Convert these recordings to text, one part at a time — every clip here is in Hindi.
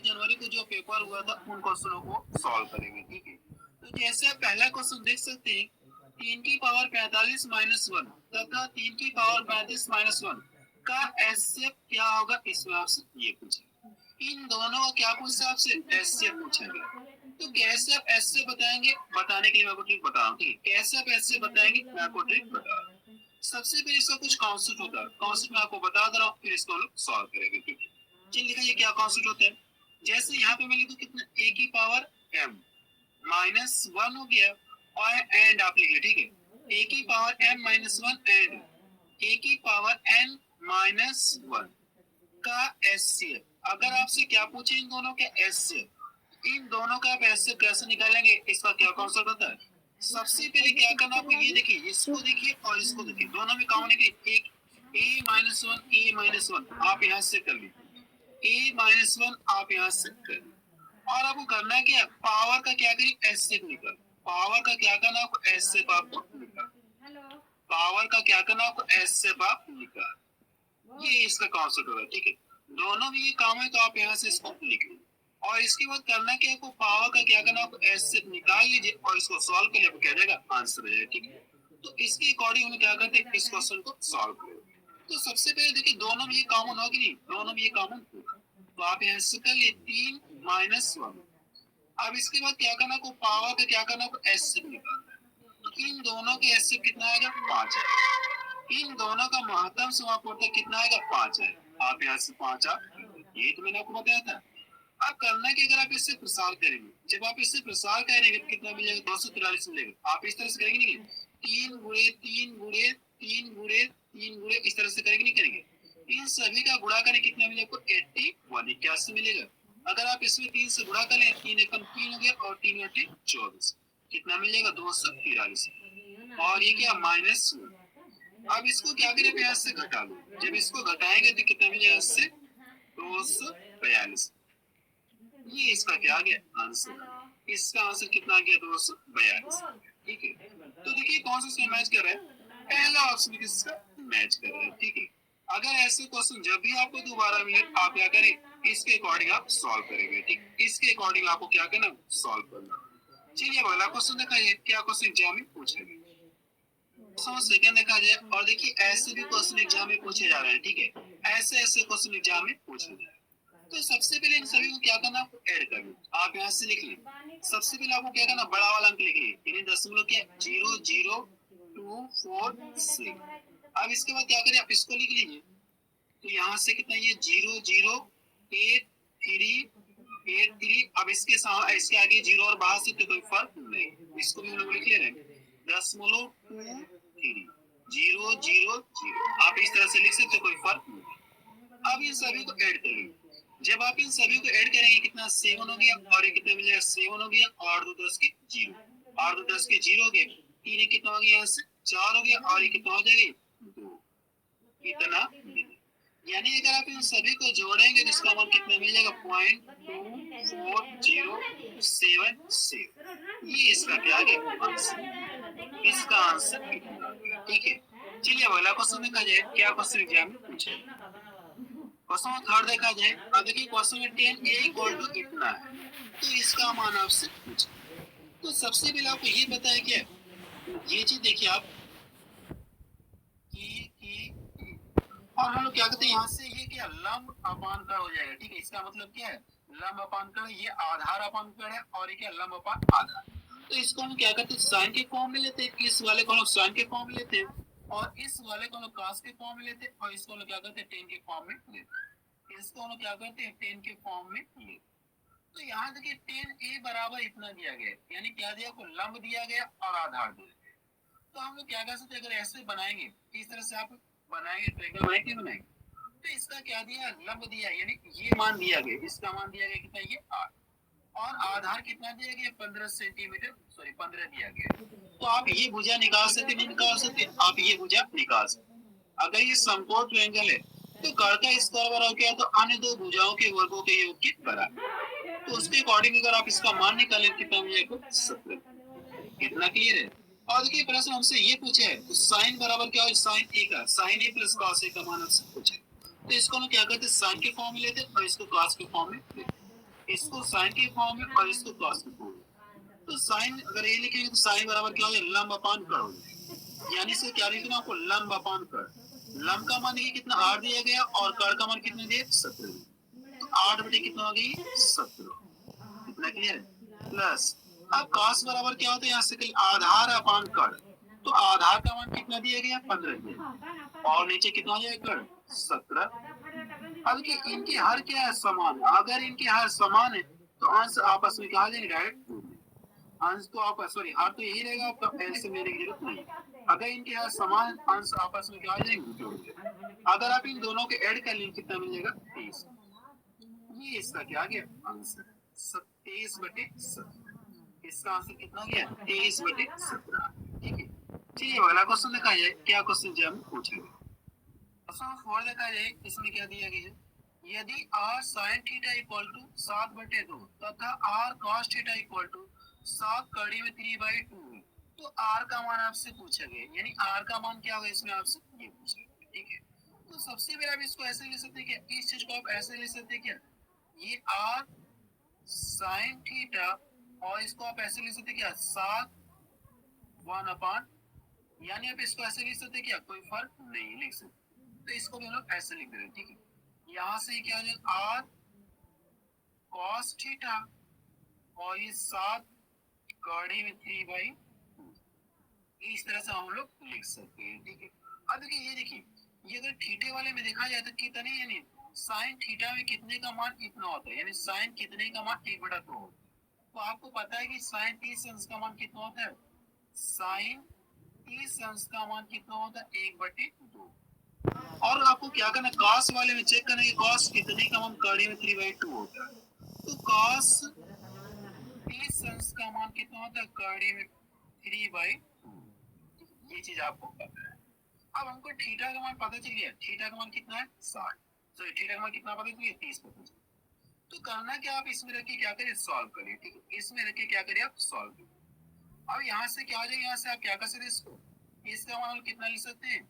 जनवरी को जो पेपर हुआ था उन क्वेश्चनों को सॉल्व करेंगे, ठीक है। तो जैसे आप पहला क्वेश्चन देख सकते हैं, 3 की पावर 45 माइनस 1 तथा 3 की पावर 35 माइनस 1 का एचसीएफ क्या होगा, इसमें आपसे ये पूछा। इन दोनों का क्या पूछा आपसे, एचसीएफ पूछा गया। तो कैसे आप एचसीएफ बताएंगे, बताने के लिए मैं आपको ट्रिक बता रहा हूँ, ठीक है। कैसे आप एचसीएफ बताएंगे, मैं आपको ट्रिक बता रहा हूँ। सबसे पहले इसका कुछ कॉन्सेप्ट होता है, कॉन्सेप्ट मैं आपको बता दे रहा हूँ, फिर इसको हम लोग सॉल्व करेंगे, ठीक है। चलिए लिखा, ये क्या कॉन्सेप्ट होता है। जैसे यहाँ पे मैं लिखूं कितना, a की पावर m माइनस 1 हो गया और एंड आप लिखिए, ठीक है। a की power m minus 1 and a की पावर n माइनस 1 का एचसीएफ। अगर आपसे क्या पूछे इन दोनों के एचसीएफ, इन दोनों का आप एचसीएफ कैसे निकालेंगे, इसका क्या कॉन्सेप्ट होता है। सबसे पहले क्या करना आपको, ये देखिए, इसको देखिए और इसको देखिए, दोनों में कॉमन है, एक a माइनस 1 a माइनस 1 आप यहाँ से कर लीजिए, a माइनस 1 आप यहाँ से कर लीजिए। और आपको करना क्या, पावर का क्या करिए, एचसीएफ निकाल। पावर का क्या करना आपको, एचसीएफ आपको निकाल। पावर का क्या करना आपको, एचसीएफ आप निकाल। ये इसका कॉन्सेप्ट होगा, ठीक है। दोनों में ये काम है तो आप यहाँ से इसको लिख लीजिए। और इसके बाद करना क्या, आपको पावर का क्या करना, आपको एस से निकाल लीजिए और इसको सॉल्व कर लिया, क्या जाएगा, आंसर आ जाएगा, ठीक है। तो इसके अकॉर्डिंग हम क्या करते हैं, इस क्वेश्चन को सॉल्व करेंगे। तो सबसे पहले देखिए, दोनों में ये कॉमन होगी नहीं, दोनों में ये कॉमन होगा, तो आप यहाँ से कर लिए 3 माइनस 1। अब इसके बाद क्या करना, आपको पावर का क्या करना, आपको एस से निकालना है। इन दोनों के एस से कितना आएगा, 5 आएगा। इन दोनों का महत्तम समापवर्तक कितना आएगा, 5 है। आप यहाँ से 5 आप, ये तो मैंने आपको बताया था। अब करना कि अगर आप इससे प्रसार करेंगे, जब आप इससे प्रसार करेंगे तो कितना मिलेगा, 243 मिलेगा। आप इस तरह से करेंगे नहीं, 3 गुणे 3 गुणे 3 गुणे 3 गुणे इस तरह से करेंगे नहीं, करेंगे। इन सभी का गुणा करें, कितना मिलेगा आपको, 81 81 मिलेगा। अगर आप इसमें 3 से गुणा करें, 3 एकम 3 हो गया और 3 अट्ठे 24, कितना मिलेगा, 243। और ये क्या, माइनस। अब इसको क्या करें, यहाँ से घटा लो। जब इसको घटाएंगे तो कितना मिलेगा, इससे 242। ये इसका क्या आ गया, आंसर। इसका आंसर कितना आ गया, 242, ठीक है। तो देखिए कौन सा इसमें मैच कर रहा है, पहला ऑप्शन किसका मैच कर रहा है, ठीक है। अगर ऐसे क्वेश्चन जब भी आपको दोबारा मिले, आप क्या करें, इसके अकॉर्डिंग आप सॉल्व करेंगे, ठीक। इसके अकॉर्डिंग आपको क्या करना, सॉल्व करना। चलिए अगला क्वेश्चन देखा जाए, क्या क्वेश्चन एग्जाम में पूछेगा। सेकंड देखा जाए, और देखिए ऐसे भी क्वेश्चन एग्जाम में पूछे जा रहे हैं, ठीक है। ऐसे ऐसे क्वेश्चन एग्जाम में पूछे जा रहे हैं। तो सबसे पहले इन सभी को क्या करना, आपको ऐड करना। आप यहाँ से लिख लीजिए, सबसे पहले आपको क्या करना, बड़ा वाला अंक लिखिए, यानी दशमलव के 00246। अब इसके बाद क्या करें, आप इसको लिख लीजिए। तो यहाँ से कितना, ये 008383। अब इसके साथ इसके आगे 0 और बाहर से तो कोई फर्क नहीं, इसको भी हम लोग लिख ले रहे हैं, 0.23 आप इस तरह से लिख सकते, कोई फर्क नहीं। अब इन सभी को ऐड करेंगे। जब आप इन सभी को ऐड करेंगे, कितना 7 हो गया और ये कितना मिलेगा, 7 हो गया और 2 10 के 0, और 2 10 के 0 हो गए, 3 कितना हो गया, यहाँ से 4 हो गया और ये कितना हो जाएगा, 2, इतना। यानी अगर आप इन सभी को जोड़ेंगे तो इसका मान कितना मिल जाएगा, 0.2407। ये इसका क्या है, आंसर। इसका आंसर कितना, ठीक है। चलिए अगला क्वेश्चन देखा जाए, क्या क्वेश्चन एग्जाम में पूछे। क्वेश्चन थर्ड देखा जाए। अब देखिए क्वेश्चन में 10 a इक्वल टू इतना है, तो इसका मान आपसे पूछे। तो सबसे पहले आपको ये बताया क्या, ये चीज देखिए आप और हम लोग क्या कहते हैं, यहाँ से ये क्या, लंब अपांतर हो जाएगा, ठीक है। इसका मतलब क्या है, लंब अपांतर, ये आधार अपांतर है और ये क्या, लंब अपान आधार। तो इसको हम क्या करते हैं, साइन के फॉर्म में लेते हैं, इस वाले को हम साइन के फॉर्म में लेते हैं, और इस वाले को हम कॉस के फॉर्म में लेते हैं, और इसको हम क्या करते हैं, टेन के फॉर्म में लेते हैं। इसको हम क्या करते हैं, टेन के फॉर्म में लेते हैं। तो यहाँ देखिए 10a बराबर इतना दिया गया, यानी क्या दिया, को लंब दिया गया और आधार दिया गया। तो हम लोग क्या कर सकते हैं, अगर ऐसे बनाएंगे, इस तरह से आप बनाएंगे, ट्रायंगल बनाएंगे, तो इसका क्या दिया, लंब दिया, यानी ये मान दिया गया, इसका मान दिया गया कितना, ये 8, और आधार कितना दिया गया, 15 सेंटीमीटर, सॉरी 15 दिया गया। तो आप ये भुजा निकाल सकते, नहीं निकाल सकते, आप ये भुजा निकाल सकते। अगर ये समकोण ट्रायंगल है तो कर का स्क्वायर बराबर क्या, तो अन्य दो भुजाओं के वर्गों के योग के बराबर। तो उसके अकॉर्डिंग अगर आप इसका मान निकालें, कितना मिलेगा, 17। कितना क्लियर है। और देखिए प्रश्न हमसे ये पूछे है, तो साइन बराबर क्या है, साइन ए का, sign A plus cos A का मान हमसे पूछे। तो इसको हम क्या करते हैं, साइन के फॉर्म में लेते हैं और इसको कॉस के फॉर्म में लेते हैं। इसको साइन के फॉर्म में और इसको कॉस के फॉर्म में। तो साइन अगर ये लिखेंगे तो साइन बराबर क्या हो जाएगा, लंब अपान कड़ हो जाएगा। यानी से क्या लिखना आपको, लंब अपान कड़। लंब का मान देखिए कितना 8 दिया गया और कड़ का मान कितना दिया 17। तो 8 बटे कितना हो गई 17। इतना क्लियर है। प्लस अब कॉस बराबर क्या होता है, यहाँ से आधार अपान कड़। तो आधार का मान कितना दिया गया 15 दिया और नीचे कितना हो जाएगा कड़ 17। अब कि इनके हर क्या है समान, अगर इनके हर समान है तो अंश आपस में कहा जाएगा डायरेक्ट। अंश तो आप सॉरी हर तो यही रहेगा, आपका एल से लेने की जरूरत नहीं। अगर इनके हर समान अंश आपस में कहा जाएंगे, अगर आप इन दोनों के ऐड कर लेंगे कितना मिल जाएगा 23। ये इसका क्या गया आंसर 23 बटे 17। इसका आंसर कितना गया 23 बटे 17। ठीक है, चलिए अगला क्वेश्चन देखा जाए। क्या क्वेश्चन जो हम पूछेंगे, क्वेश्चन 4 देखा जाए। इसमें क्या दिया गया है, यदि r sin theta equal to 7/2 तथा r cos theta equal to 7 कड़ी में 3/2 है, तो r का मान आपसे पूछा गया। यानी r का मान क्या होगा इसमें आपसे ये पूछा गया। ठीक है, तो सबसे पहले आप इसको ऐसे ले सकते हैं क्या, इस चीज को आप ऐसे ले सकते हैं क्या, ये r sin थीटा और इसको आप ऐसे ले सकते हैं क्या 7/1, यानी आप इसको ऐसे लिख सकते हैं क्या, कोई फर्क नहीं लिख सकते। तो इसको भी हम लोग ऐसे लिख रहे हैं। ठीक है, यहाँ से क्या हो जाएगा आर कॉस थीटा और ये 7 कड़ी में 3/2, इस तरह से हम लोग लिख सकते हैं। ठीक है, अब देखिए ये देखिए, ये अगर थीटे वाले में देखा जाए तो कितने, यानी साइन थीटा में कितने का मान इतना होता है, यानी साइन कितने का मान 1/2 होता है। तो आपको पता है कि साइन 30 अंश का मान कितना होता है, साइन 30 अंश का मान कितना होता है 1/2। और आपको क्या करना है, कॉस वाले में चेक करना है कि कॉस कितने का मान कड़ी में 3/2 होता है। तो कॉस 30 अंश का मान कितना होता है कड़ी में 3/2, ये चीज आपको पता है। अब हमको थीटा का मान पता चल गया, थीटा का मान कितना है 60, तो थीटा का मान कितना पता चल गया 30 पता चल। तो करना क्या, आप इसमें रख के क्या करिए सॉल्व करिए। ठीक है, इसमें रख के क्या करिए आप सॉल्व करिए। अब यहाँ से क्या हो जाएगा, यहाँ से आप क्या कर सकते हैं, इसको इसका मान कितना लिख सकते हैं,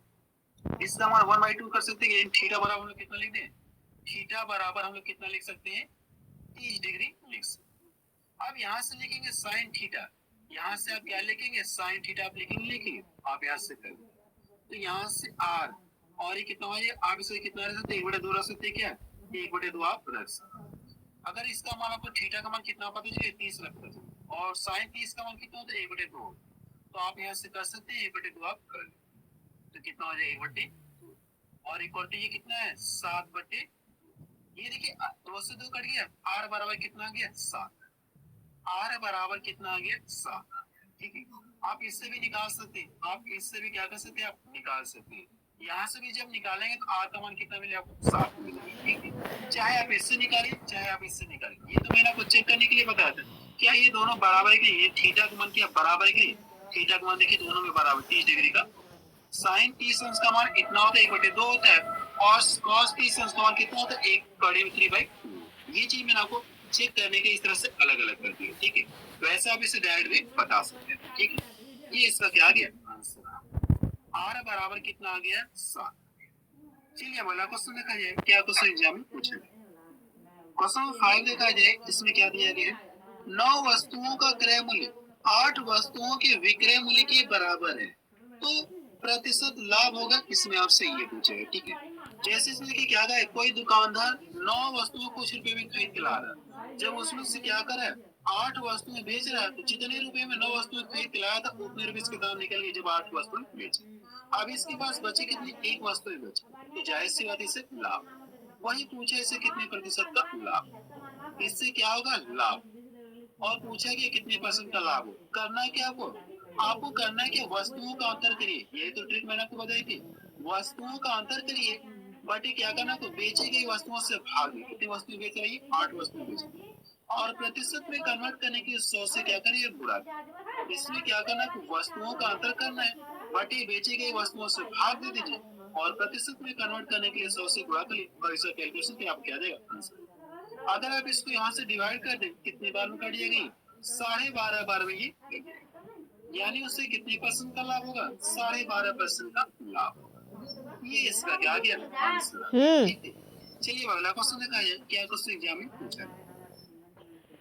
इसका मान 1/2 कर सकते हैं। थीटा बराबर हम लोग कितना लिख दें, थीटा बराबर हम लोग कितना लिख सकते हैं 30 डिग्री लिख सकते हैं। अब यहाँ से लिखेंगे साइन थीटा, यहाँ से आप क्या लिखेंगे साइन थीटा आप लिखेंगे आप यहाँ से कर, तो यहाँ से आर और ये कितना हो जाएगा, आप इसे कितना रख सकते हैं 1/2 रख सकते हैं क्या, 1/2 आप रख सकते हैं। अगर इसका मान आपको थीटा का मान कितना पता चले 30 रखते हैं और साइन 30 का मान कितना होता है 1/2, तो आप यहाँ से कर सकते हैं 1/2 आप कर, तो कितना हो जाएगा 1/2 और इक्वल टू ये कितना है 7/, ये देखिए 2 से 2 कट गया, r बराबर कितना आ गया 7, r बराबर कितना आ गया 7। ठीक है, आप इससे भी निकाल सकते हैं, आप इससे भी क्या कर सकते हैं आप निकाल सकते हैं। यहाँ से भी जब निकालेंगे तो r का मान कितना मिलेगा आपको 7 मिलेगा। ठीक है, चाहे आप इससे निकालें चाहे आप इससे निकालें, ये तो मैंने आपको चेक करने के लिए बताया था क्या ये दोनों बराबर है कि ये थीटा का मान क्या बराबर है कि, थीटा का मान देखिए दोनों में बराबर 30 डिग्री का। साइन 30 अंश का मान इतना होता है 1/2 होता है और कॉस 30 अंश का मान कितना होता है 1 कड़ी में 3/2। ये चीज मैंने आपको चेक करने के इस तरह से अलग अलग कर दिया। ठीक है, वैसे आप इसे डायरेक्ट भी बता सकते हैं। ठीक है, ये इसका क्या आ गया आंसर, आर बराबर कितना आ गया 7। चलिए अगला क्वेश्चन देखा जाए। क्या क्वेश्चन एग्जाम में पूछा गया, क्वेश्चन 5 देखा जाए। इसमें क्या दिया गया है, 9 वस्तुओं का क्रय मूल्य 8 वस्तुओं के विक्रय मूल्य के बराबर है, तो प्रतिशत लाभ होगा, इसमें आपसे ये पूछेगा। ठीक है, जैसे इसमें देखिए क्या है, कोई दुकानदार 9 वस्तुओं कुछ रुपए में खरीद के ला रहा है, जब उसमें से क्या करे 8 वस्तुएं बेच रहा है, तो जितने रुपए में 9 वस्तुएं खरीद के लाया था उतने रुपए इसके दाम निकल गए जब 8 वस्तुएं बेची। अब इसके पास बचे कितनी, एक वस्तु ही बची, तो जाहिर सी बात इसे लाभ। वही पूछे इसे कितने प्रतिशत का लाभ, इससे क्या होगा लाभ, और पूछा कि कितने परसेंट का लाभ हो। करना है क्या आपको करना है कि वस्तुओं का अंतर करिए, ये तो ट्रिक मैंने आपको बताई थी, वस्तुओं का अंतर करिए बट क्या करना, तो बेची गई वस्तुओं से भाग दे, कितनी वस्तुएं बेच रही है 8 वस्तुएं बेच रही है, और प्रतिशत में कन्वर्ट करने के 100 से क्या करिए बुरा। इसमें क्या करना है, वस्तुओं का अंतर करना है बट ये बेची गई वस्तुओं से भाग दे दीजिए और प्रतिशत में कन्वर्ट करने के लिए 100 से गुणा करिए और इसे कैलकुलेशन पे आप क्या देगा आंसर। अगर आप इसको यहाँ से डिवाइड कर दें कितने बार में कट जाएगी 12.5 बार में ये, यानी उससे कितने परसेंट का लाभ होगा 12.5% का लाभ होगा। ये इसका क्या गया आंसर। चलिए अगला क्वेश्चन देखा जाए। क्या क्वेश्चन एग्जाम में पूछा है,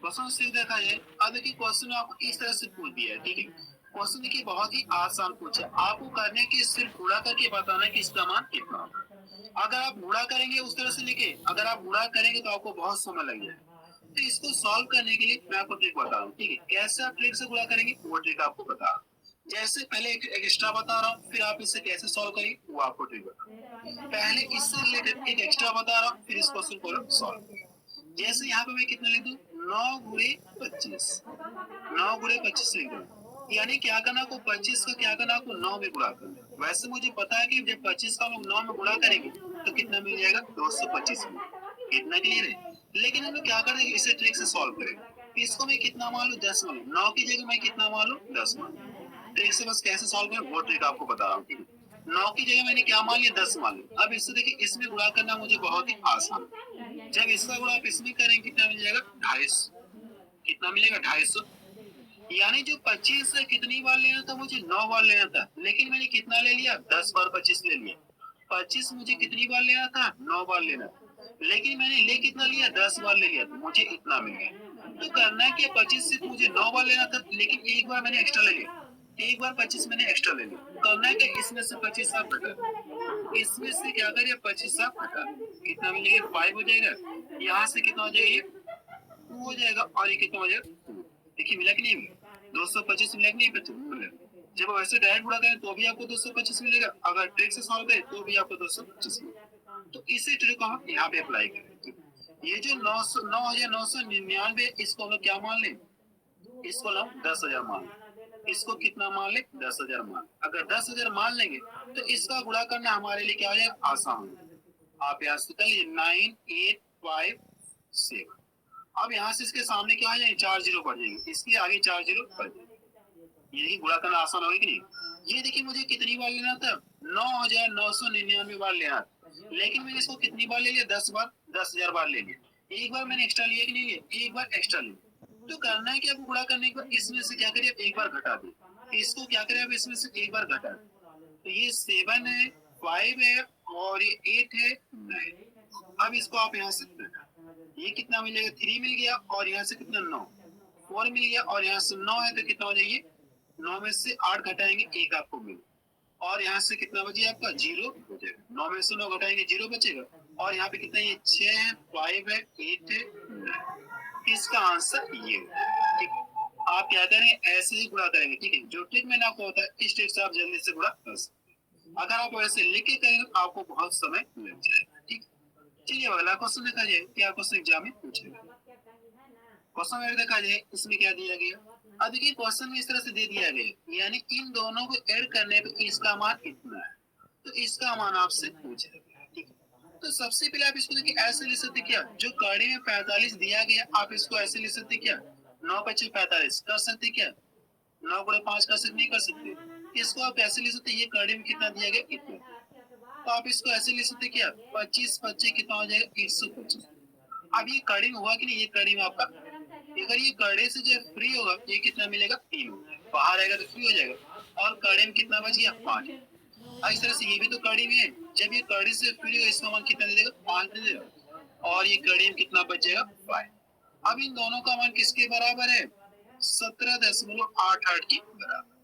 क्वेश्चन 6 देखा जाए। अब देखिए क्वेश्चन आपको इस तरह से पूछ दिया है, ठीक है। क्वेश्चन देखिए बहुत ही आसान पूछा, आपको करने की सिर्फ गुणा करके बताना कि इसका मान कितना होगा। अगर आप गुणा करेंगे उस तरह से लिखे, अगर आप गुणा करेंगे तो आपको बहुत समय लग जाएगा। तो इसको सॉल्व करने के लिए मैं आपको ट्रिक बता रहा हूँ, ठीक है। कैसे आप ट्रिक से गुणा करेंगे वो ट्रिक आपको बता रहा हूँ। जैसे पहले एक एक्स्ट्रा बता रहा हूँ, फिर आप इसे कैसे सॉल्व करेंगे वो आपको ट्रिक बता रहा हूँ। पहले इससे रिलेटेड एक एक्स्ट्रा बता रहा हूँ, फिर इस क्वेश्चन को सॉल्व। जैसे यहाँ पे मैं कितना लिख दूं, 9 गुणे 25, 9 गुणे 25 लिख दूं। यानी क्या करना को 25 का क्या करना को 9 में गुणा करना। वैसे मुझे पता है कि जब 25 का हम 9 में गुणा करेंगे तो कितना मिल जाएगा, 225 में। कितना क्लियर है। लेकिन हम लोग क्या करेंगे, इसे ट्रिक से सॉल्व करेंगे। इसको मैं कितना मान लूं, 10 मान लूं। 9 की जगह मैं कितना मान लूं, 10 मान लूं। ट्रिक से बस कैसे सॉल्व करें वो ट्रिक आपको बता रहा हूँ, ठीक है। 9 की जगह मैंने क्या मान लिया, 10 मान लिया। अब इससे देखिए इसमें गुणा करना मुझे बहुत ही आसान है। जब इसका गुणा आप इसमें करेंगे कितना मिल जाएगा, 250। कितना मिलेगा, 250। यानी जो 25 से कितनी बार लेना था, मुझे 9 बार लेना था, लेकिन मैंने कितना ले लिया, 10 बार 25 ले लिया। 25 मुझे कितनी बार लेना था, 9 बार लेना था, लेकिन मैंने ले कितना लिया, 10 बार ले लिया, तो मुझे इतना मिल गया। तो करना क्या, 25 से मुझे 9 बार लेना था, लेकिन एक बार मैंने एक्स्ट्रा ले लिया। एक बार 25 मैंने एक्स्ट्रा ले लिया। करना क्या, इसमें से 25 आप घटा, इसमें से क्या करिए 25 आप घटा, कितना मिलेगा, 5 हो जाएगा। यहाँ से कितना हो जाएगा, ये 2 हो जाएगा, और ये कितना हो जाएगा, 2। देखिए मिला कि नहीं मिला, 225 मिला कि नहीं, 25 मिला। जब वैसे डायरेक्ट गुणा करें तो भी आपको 225 मिलेगा, अगर ट्रिक से सॉल्व करें तो भी आपको 225 मिलेगा। तो इसी ट्रिक को हम यहाँ पे अप्लाई करें। ये जो 9,999 इसको हम लोग क्या मान लें, इसको हम 10,000 मान लें। इसको कितना मान ले, 10,000 मान। अगर 10,000 मान लेंगे तो इसका गुणा करना हमारे लिए क्या हो जाएगा, आसान। आप यहाँ से कर लीजिए 9857। अब यहाँ से इसके सामने क्या आ जाएंगे, 4 जीरो बढ़ जाएंगे, इसके आगे 4 जीरो बढ़ जाएंगे। यही गुणा करना आसान होगा कि नहीं। ये देखिए मुझे कितनी बार लेना था, 9,999 बार लेना था, लेकिन मैंने इसको कितनी बार ले लिया, 10 बार, 10,000 बार ले लिया। एक बार मैंने एक्स्ट्रा लिया कि नहीं लिया, एक बार एक्स्ट्रा लिया। तो करना है कि आपको गुणा करने के बाद इसमें से क्या करिए, एक बार घटा दे। इसको क्या करें, आप इसमें से एक बार घटा दें। तो ये 7 है, 5 है, और ये 8 है, 9। अब इसको आप यहाँ से घटा, ये कितना मिलेगा, 3 मिल गया, और यहाँ से कितना 9, 4 मिल गया, और यहाँ से 9 है तो कितना हो जाएगी, 9 में से 8 घटाएंगे, 1 आपको मिल, और यहाँ से कितना बचे आपका, 0 हो जाएगा। 9 में से 9 घटाएंगे, 0 बचेगा, और यहाँ पे कितना, ये 6 है, 5 है, 8 है, 9। इसका आंसर ये है, ठीक। आप क्या करेंगे, ऐसे ही गुणा करेंगे, ठीक है। जो ट्रिक मैंने आपको बताया इस ट्रिक से आप जल्दी से गुणा कर सकते हैं। अगर आप वैसे लिख के करेंगे तो आपको बहुत समय लग जाएगा, ठीक। चलिए अगला क्वेश्चन देखा जाए, क्या क्वेश्चन एग्जाम में पूछेगा। क्वेश्चन में देखा जाए इसमें क्या दिया गया। अब देखिए क्वेश्चन में इस तरह से दे दिया गया, यानी इन दोनों को ऐड करने पे इसका मान इतना है, तो इसका मान आपसे पूछा गया, ठीक है। तो सबसे पहले आप इसको देखिए ऐसे लिख सकते क्या, जो कड़ी में 45 दिया गया आप इसको ऐसे लिख सकते क्या, 9 25 45 कर सकते क्या, 9 गुणे 5 कर सकते, नहीं कर सकते। इसको आप ऐसे लिख सकते, ये कड़ी में कितना दिया गया, इतना। तो आप इसको ऐसे लिख सकते क्या, 25 25 कितना हो जाएगा, 125। अब ये कड़ी में हुआ कि नहीं, ये कड़ी में आपका, अगर ये कड़े से जो फ्री होगा ये कितना मिलेगा, 3। बाहर आएगा तो फ्री हो जाएगा, और कड़े में कितना बच गया, 5। इस तरह से ये भी तो कड़ी में है, जब ये कड़ी से फ्री होगा इसका मान कितना दे देगा, 5 दे देगा, और ये कड़ी में कितना बच जाएगा, 5। अब इन दोनों का मान किसके बराबर है, 17.88 के बराबर।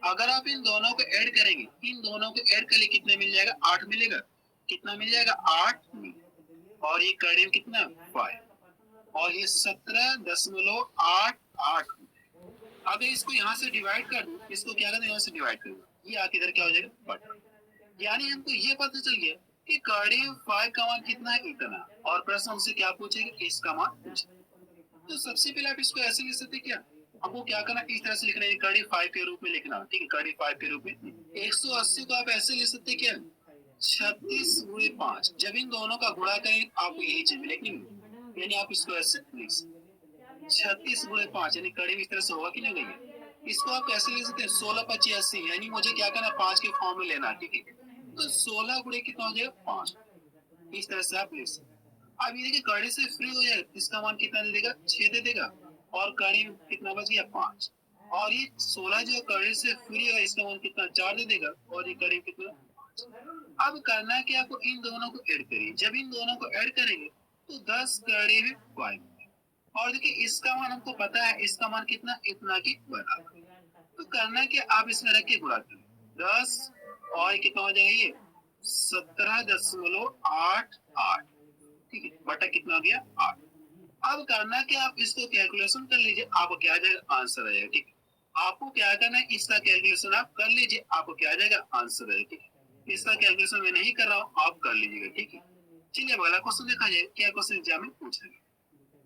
अगर आप इन दोनों को ऐड करेंगे, इन दोनों को ऐड कर ले कितने मिल जाएगा, 8 मिलेगा। कितना मिल जाएगा, 8 मिलेगा, और ये कड़ी में कितना, 5, और ये 17.88। अगर इसको यहाँ से डिवाइड कर दूं, इसको क्या करना, यहाँ से डिवाइड कर दूं, ये आके इधर क्या हो जाएगा, बटा। यानी हमको ये पता चल गया कि करीब 5 का मान कितना है, इतना। और प्रश्न हमसे क्या पूछेगा, इसका मान पूछेगा। तो सबसे पहले आप इसको ऐसे लिख सकते क्या, आपको क्या करना, इस तरह से लिखना है, करीब 5 के रूप में लिखना, ठीक है। करीब 5 के रूप में 180 को आप ऐसे लिख सकते क्या, 36 गुणे 5। जब इन दोनों का गुणा करेंगे आपको यही चीज मिलेगी, यानी आप इसको ऐसे लिख सकते 36 गुणे 5, यानी करीब इस तरह से होगा कि नहीं होगा। इसको आप कैसे लिख सकते हैं, 16 25 80, यानी मुझे क्या करना, 5 के फॉर्म में लेना, ठीक है। तो 16 गुणे कितना हो जाएगा, 5। इस तरह से आप लिख सकते। अब ये देखिए कड़ी से फ्री हो जाएगा, इसका मान कितना दे देगा, 6 दे देगा, और कड़ी कितना बच गया, 5। और ये 16 जो कड़ी से फ्री होगा इसका मान कितना, 4 दे देगा, और ये कड़ी कितना, 5। अब करना है कि आपको इन दोनों को ऐड करिए। जब इन दोनों को ऐड करेंगे तो 10 कड़ी में 5, और देखिए इसका मान हमको पता है, इसका मान कितना, इतना के बराबर। तो करना कि आप इसमें रख के गुणा करें, 10 और कितना हो जाएगा ये 17.88, ठीक है, बटा कितना हो गया 8। अब करना कि आप इसको कैलकुलेशन कर लीजिए, आपको क्या आ जाएगा, आंसर आ जाएगा, ठीक है। आपको क्या करना है, इसका कैलकुलेशन आप कर लीजिए, आपको क्या आ जाएगा, आंसर आएगा, ठीक है। इसका कैलकुलेशन मैं नहीं कर रहा हूँ, आप कर लीजिएगा, ठीक है। चलिए अब अगला क्वेश्चन देखा जाए, क्या क्वेश्चन एग्जाम में पूछा गया।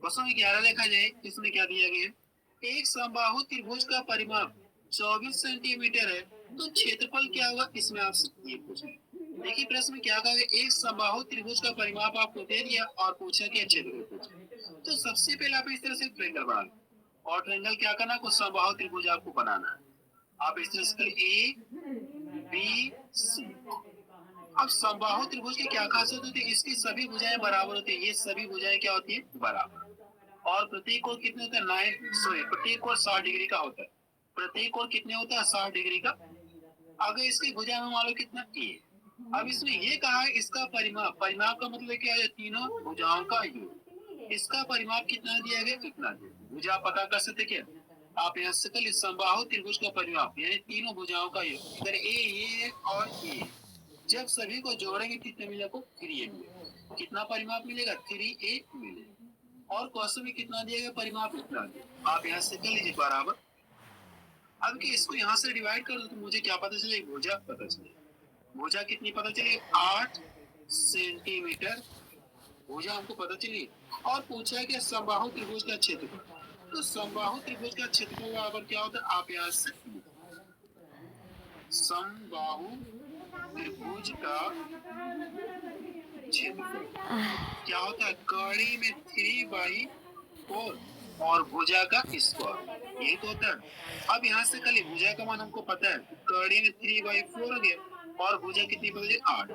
क्वेश्चन 11 देखा जाए, इसमें क्या दिया गया है, एक समबाहु त्रिभुज का परिमाप 24 सेंटीमीटर है, तो क्षेत्रफल क्या होगा, इसमें आपसे ये पूछा है। देखिए प्रश्न में क्या कहा गया, एक समबाहु त्रिभुज का परिमाप आपको दे दिया और पूछा कि क्षेत्रफल पूछा। तो सबसे पहले आप इस तरह से ट्रायंगल बना लो, और ट्रायंगल क्या करना, कुछ समबाहु त्रिभुज आपको बनाना है। आप इस तरह से ए बी सी। अब समबाहु त्रिभुज की क्या खासियत होती है, इसकी सभी भुजाएं बराबर होती है, ये सभी भुजाएं क्या होती है, बराबर। और प्रत्येक कोण कितने होते हैं, 9 सॉरी प्रत्येक कोण 60 डिग्री का होता है। प्रत्येक कोण कितने होता है, 60 डिग्री का। अगर इसकी भुजा में मान लो कितना ए, अब इसमें ये कहा है इसका परिमाप, परिमाप का मतलब क्या है, तीनों भुजाओं का योग। इसका परिमाप कितना दिया गया, कितना दिया, भुजा पता कर सकते क्या, आप यहाँ से कल समबाहु त्रिभुज का परिमाप यानी तीनों भुजाओं का योग, अगर ए ये और ए, जब सभी को जोड़ेंगे कितने मिलेगा, को 3a मिलेगा। कितना परिमाप मिलेगा, 3a मिलेगा। और क्वेश्चन में कितना दिया गया, परिमाप कितना दिया, आप यहाँ से कर लीजिए बराबर। अब कि इसको यहाँ से डिवाइड कर दो तो मुझे क्या पता चले, भुजा पता चले। भुजा कितनी पता चली, 8 सेंटीमीटर भुजा हमको पता चली। और पूछा है कि समबाहु त्रिभुज का क्षेत्रफल, तो समबाहु त्रिभुज का क्षेत्रफल बराबर क्या होता है, आप यहाँ से समबाहु त्रिभुज का क्षेत्रफल क्या होता है, कड़ी में 3/4 और भुजा का स्क्वायर, यही तो होता है। अब यहाँ से कल भुजा का मान हमको पता है, कड़ी में 3/4 हो गया और भुजा कितनी बदली 8।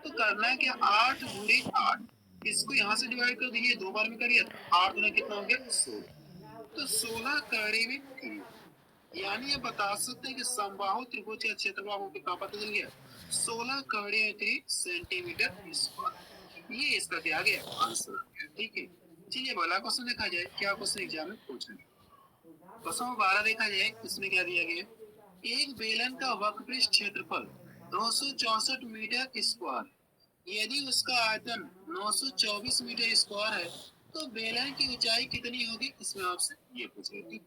तो करना है क्या, 8 गुणे 8, इसको यहाँ से डिवाइड कर दीजिए, 2 बार में करिए, 8 गुना कितना हो गया 16। तो 16 कड़ी में 3, यानी ये बता सकते हैं कि समबाहु त्रिभुज का क्षेत्रफल आपको कितना पता चल गया, 16 कड़ी में 3 सेंटीमीटर स्क्वायर। ये इसका क्या आ गया, आंसर। ठीक है, चलिए अगला क्वेश्चन देखा जाए, क्या क्वेश्चन एग्जाम में पूछा गया। क्वेश्चन 12 देखा जाए, इसमें क्या दिया गया, एक बेलन का वक्रपृष्ठ क्षेत्रफल 264 मीटर स्क्वायर, यदि उसका आयतन 924 मीटर स्क्वायर है, तो बेलन की ऊंचाई कितनी होगी, इसमें आपसे ये पूछा गया।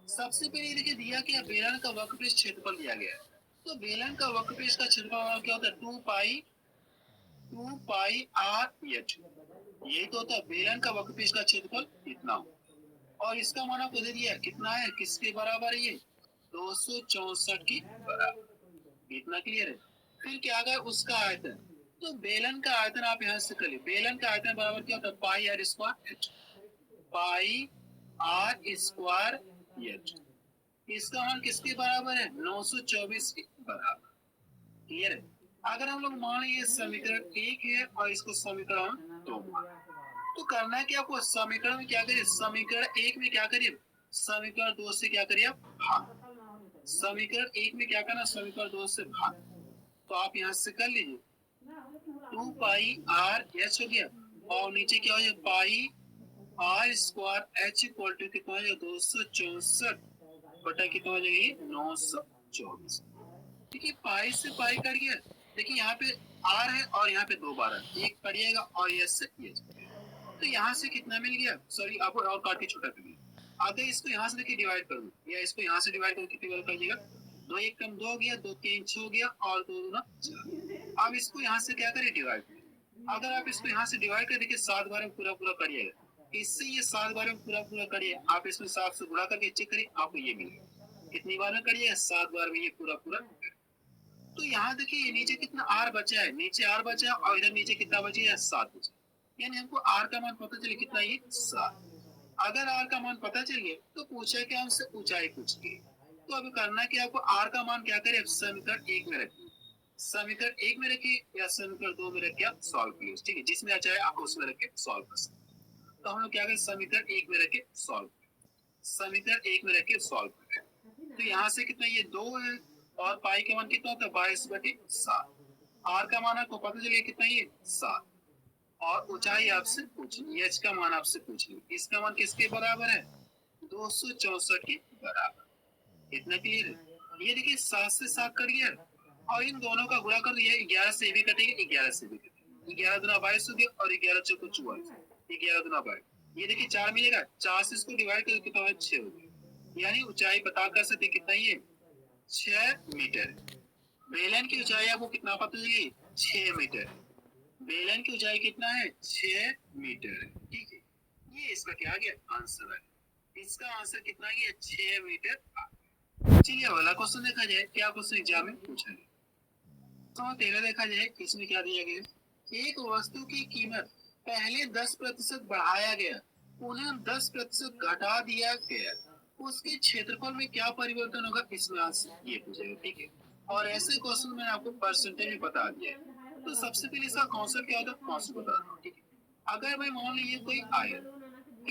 सबसे पहले देखिए दिया क्या, बेलन का वक्रपृष्ठ क्षेत्रफल दिया गया है। तो बेलन का वक्रपृष्ठ का क्षेत्रफल क्या होता है, 2 पाई आर एच, यही तो होता है बेलन का वक्रपृष्ठ का क्षेत्रफल इतना हो। और इसका मान आपको दे दिया कितना है, किसके बराबर है ये, 264 के बराबर। इतना क्लियर है। फिर क्या गया, उसका आयतन, तो बेलन का आयतन आप यहाँ से कर लीजिए, बेलन का आयतन बराबर क्या होता है, pi r square h, pi r square h. इसका मान किसके बराबर है, 924 के बराबर। क्लियर है। अगर हम लोग मान ये समीकरण 1 है और इसको समीकरण 2, तो करना है कि आपको समीकरण में क्या करिए, समीकरण 1 में क्या करिए, समीकरण 2 से क्या करिए आप भाग। समीकरण 1 में क्या करना, समीकरण 2 से भाग। तो आप यहाँ से कर लीजिए, 2 पाई आर एच हो गया और नीचे क्या हो जाए, pi r square h equal to कितना हो जाएगा, 264 बटा कितना हो जाएगा, 924। ठीक है, पाई से पाई कट गया। देखिए यहाँ पे आर है और यहाँ पे 2 बार है, एक कटिएगा और ये से ये, तो यहाँ से कितना मिल गया, सॉरी आपको और काट के छोटा कर दिया। अगर इसको यहाँ से देखिए डिवाइड कर दूं, या इसको यहाँ से डिवाइड करके कितनी बार कर दिएगा, 2 1 कम 2 हो गया, 2 3 6 हो गया और 2 दूना 4। अब इसको यहाँ से क्या करें, डिवाइड। अगर आप इसको यहाँ से डिवाइड कर देखिए 7 बार में पूरा पूरा करिएगा, इससे ये 7 बार में पूरा पूरा करिए, आप इसमें 7 से गुणा करके चेक करिए, आपको ये मिलेगा। कितनी बार में करिए, 7 बार में ये पूरा पूरा। तो यहाँ देखिए ये नीचे कितना आर बचा है, नीचे आर बचा और इधर नीचे कितना बचा है, 7 बचा। यानी हमको आर का मान पता चले कितना, ये 7। अगर आर का मान पता चल गया तो पूछा क्या, हमसे ऊंचाई पूछ गई। तो अब करना है कि आपको आर का मान क्या करें, समीकरण 1 में रखिए, समीकरण 1 में रखिए या समीकरण 2 में रखिए आप सॉल्व कीजिए, ठीक है, जिसमें अच्छा है आप उसमें रख के सॉल्व कर सकते। तो हम लोग क्या करें, समीकरण 1 में रख के सॉल्व, समीकरण 1 में रख के सॉल्व करें। तो यहाँ से कितना, ये 2 है और पाई का मान कितना होता है, 22/7। आर का मान आपको पता चलिए कितना, ये 7। और ऊंचाई आपसे पूछ ली, एच का मान आपसे पूछ ली, इसका मान किसके बराबर है? 264 के बराबर। इतना क्लियर है? ये देखिए 7 से 7 कट गया और इन दोनों का गुणा कर दिया, 11 से भी कटेगा, 11 से भी कटेगा, 11 दुना 22 हो गया और 11 चौको 44, 11 दुना 22। ये देखिए 4 मिलेगा, 4 से इसको डिवाइड करके कितना है? 6 हो गया। यानी ऊंचाई पता कर सकते कितना ही है? 6 मीटर। बेलन की ऊंचाई आपको कितना पता चली? 6 मीटर। बेलन की ऊंचाई कितना है? 6 मीटर। ठीक है, ये इसका क्या आ गया? आंसर है। इसका आंसर कितना गया? 6 मीटर। चलिए अगला क्वेश्चन देखा जाए, क्या क्वेश्चन एग्जाम में पूछा है। तो 13 देखा जाए, इसमें क्या दिया गया? एक वस्तु की कीमत पहले 10% बढ़ाया गया, पुनः 10% घटा दिया गया, उसके क्षेत्रफल में क्या परिवर्तन होगा? इसमें आंसर ये पूछेगा। ठीक है, और ऐसे क्वेश्चन मैंने आपको परसेंटेज में बता दिया है। तो सबसे पहले इसका कॉन्सेप्ट क्या होता है? कॉन्सेप्ट बता दूं। ठीक है, अगर भाई मान लीजिए कोई आए,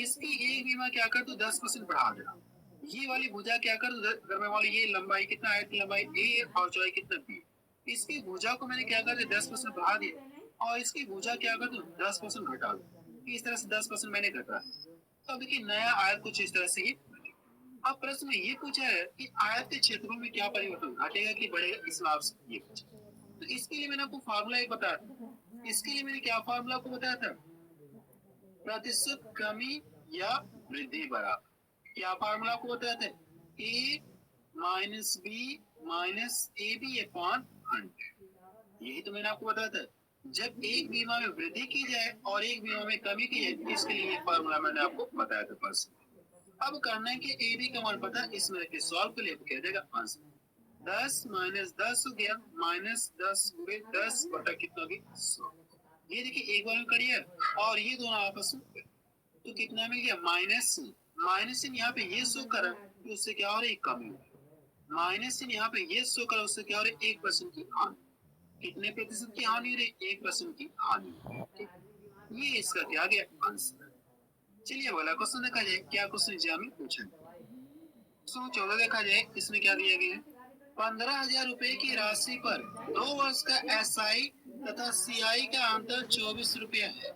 इसकी एक बीमा क्या कर दो? 10% बढ़ा देना। ये वाली भुजा क्या कर दो? अगर मैं मान लीजिए ये लंबाई कितना है? लंबाई ए और चौड़ाई कितना बी। इसकी भुजा को मैंने क्या कर दिया? 10% बढ़ा दिया और इसकी भुजा क्या कर दो? 10% घटा दो। इस तरह से 10% मैंने घटा। तो अब देखिए नया आयत कुछ इस तरह से ही। अब प्रश्न में ये पूछा है कि आयत के क्षेत्रफल में क्या परिवर्तन, घटेगा कि बढ़ेगा? इसमें आपसे ये पूछा। तो इसके लिए मैंने आपको फार्मूला एक बताया था। इसके लिए मैंने क्या फार्मूला आपको बताया था? प्रतिशत कमी या वृद्धि बराबर। क्या फार्मूला आपको बताया था? A minus B minus A B upon 100। यही तो मैंने आपको बताया था। जब एक बीमा में वृद्धि की जाए और एक बीमा में कमी की जाए, इसके लिए फार्मूला मैंने आपको बताया था पर्स। अब करना है कि ए बी का मान पता है, इसमें रख के सॉल्व कर लिए कह देगा आंसर 10 माइनस 10 हो गया, माइनस 10 हुए 10 बटा कितना भी 100। ये देखिए एक बार में करिए और ये दोनों आपस में तो कितना मिल गया? माइनस। माइनस यहाँ पे ये शो करा तो उससे क्या हो रहा है? कमी। माइनस यहाँ पे ये शो करा उससे क्या हो रहा है? 1% की हानि। कितने प्रतिशत की हानि हो रही? 1% की हानि। ये इसका क्या गया? आंसर। चलिए अगला क्वेश्चन देखा जाए, क्या क्वेश्चन एग्जाम में पूछा है। 14 देखा जाए, इसमें क्या दिया गया है? 15,000 रुपए की राशि पर 2 वर्ष का एसआई तथा सीआई का अंतर 24 रुपया है,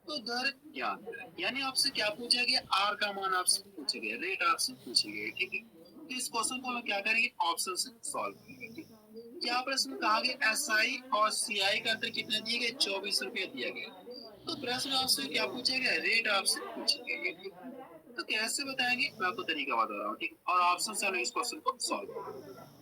तो दर क्या है? यानी आपसे क्या पूछा गया? आर का मान आपसे पूछा गया, रेट आपसे पूछे गए। ठीक है, तो इस क्वेश्चन को हम क्या करेंगे? ऑप्शन से सॉल्व करेंगे। क्या प्रश्न कहा गया? एसआई और सीआई का अंतर कितना दिया गया? 24 रुपया दिया गया। तो प्रश्न आपसे क्या पूछा गया? रेट आपसे पूछा गया। तो कैसे बताएंगे? मैं आपको तरीका बता रहा हूँ। ठीक, और ऑप्शन से हम इस क्वेश्चन को सॉल्व।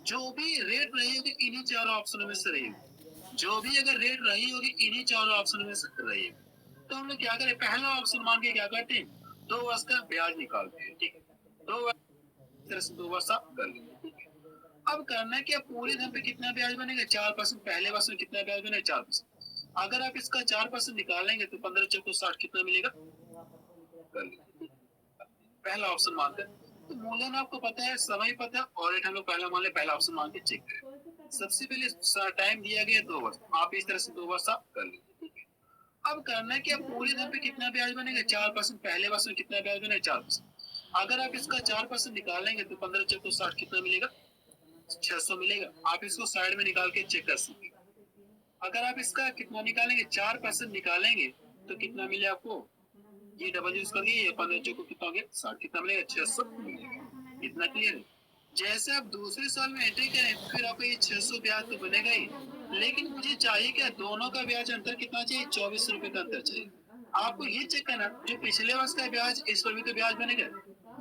जो भी रेट रही होगी इन्हीं चारों ऑप्शनों में से रही होगी। जो भी अगर रेट रही होगी इन्हीं चारों ऑप्शनों में से रही होगी। तो हम लोग क्या करें? पहला ऑप्शन मान के क्या करते हैं? 2 वर्ष का ब्याज निकालते हैं। ठीक है, 2 वर्ष से 2 वर्ष आप कर लेंगे। अब करना है कि पूरे धन पे कितना ब्याज बनेगा? 4%। पहले वर्ष में कितना ब्याज बनेगा? 4%। अगर आप इसका 4% निकालेंगे तो 15 चौको 60 कितना मिलेगा? कर लीजिए। पहला ऑप्शन मानते हैं तो मूल्यन आपको पता है, समय पता है और रेट हम लोग पहला मान ले, पहला ऑप्शन मान के चेक करें। सबसे पहले टाइम दिया गया 2 वर्ष, आप इस तरह से 2 वर्ष आप कर लीजिए। ठीक है, अब करना है कि आप पूरे धन पे कितना ब्याज बनेगा? 4%। पहले वर्ष में कितना ब्याज बनेगा? 4%। अगर आप इसका 4% निकालेंगे तो 15 चौको 60 कितना मिलेगा? 600 मिलेगा। आप इसको साइड में निकाल के चेक कर सकते। अगर आप इसका कितना निकालेंगे? 4% निकालेंगे तो कितना मिले आपको? ये डबल यूज करके ये 15 चौको कितना हो गया? 60 कितना मिलेगा? 600 मिलेगा। इतना क्लियर है? जैसे आप दूसरे साल में एंट्री करें फिर आपको ये 600 ब्याज तो बनेगा ही, लेकिन मुझे चाहिए क्या? दोनों का ब्याज अंतर कितना चाहिए? 24 रुपए का अंतर चाहिए। आपको ये चेक करना जो पिछले वर्ष का ब्याज इस पर भी तो ब्याज बनेगा।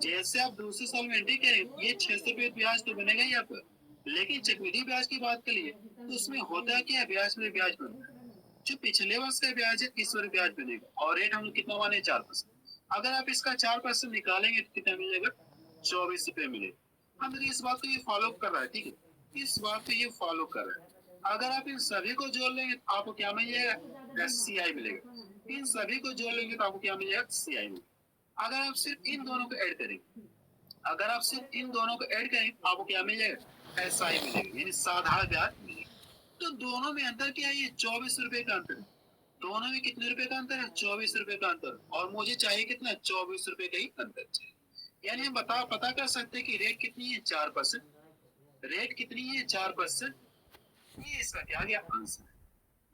जैसे आप दूसरे साल में एंट्री करें ये 600 रुपए ब्याज तो बनेगा ही आपका, लेकिन चक्रवृद्धि ब्याज की बात करिए तो उसमें होता क्या है? ब्याज में ब्याज बनेगा। जो पिछले वर्ष का ब्याज है इस वर्ष ब्याज बनेगा और रेट हम लोग कितना माने? 4%। अगर आप इसका 4% निकालेंगे तो कितना मिलेगा? 24 रुपए मिलेगा। हम इस बात को ये फॉलो कर रहा है। ठीक है, इस बात को ये फॉलो कर रहा है। अगर आप इन सभी को जोड़ लेंगे तो आपको क्या मिल जाएगा? SCI मिलेगा। इन सभी को जोड़ लेंगे तो आपको क्या मिल जाएगा? CI मिलेगा। अगर आप सिर्फ इन दोनों को ऐड करेंगे, अगर आप सिर्फ इन दोनों को ऐड करें आपको क्या मिल जाएगा? SI मिलेगा, यानी साधारण ब्याज मिलेगा। तो दोनों में अंतर क्या है? ये 24 रुपए का अंतर। दोनों में कितने रुपए का अंतर है? 24 रुपए का अंतर। और मुझे चाहिए कितना? 24 रुपए का ही अंतर चाहिए। यानी हम पता कर सकते हैं कि रेट कितनी है? 4%। रेट कितनी है? 4%। ये इसका क्या गया? आंसर।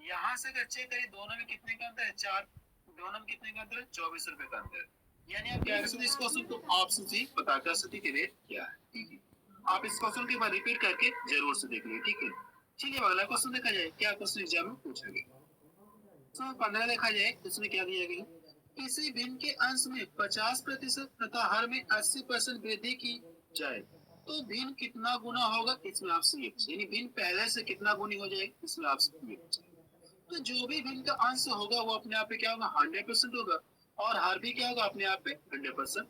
यहाँ से अगर चेक करें दोनों में कितने का अंतर है? 4। दोनों में कितने का अंतर है? 24 रुपए का अंतर है। यानी आप क्या कर सकते इस क्वेश्चन को ऑप्शन से पता कर सकते कि रेट क्या है। ठीक है, आप इस क्वेश्चन के बाद रिपीट करके जरूर से देख लीजिए। ठीक है, चलिए अगला क्वेश्चन देखा जाए क्या क्वेश्चन एग्जाम में पूछा गया। तो 15 देखा जाए इसमें क्या दिया गया, किसी भिन्न के अंश में 50% तथा हर में 80% वृद्धि की जाए तो भिन्न कितना गुना होगा, इसमें आपसे ये पूछा। यानी भिन्न पहले से कितना गुनी हो जाएगी, इसमें आपसे ये पूछा। तो जो भी भिन्न का अंश होगा वो अपने आप पे क्या होगा, 100% होगा, और हर भी क्या होगा, अपने आप पे 100%।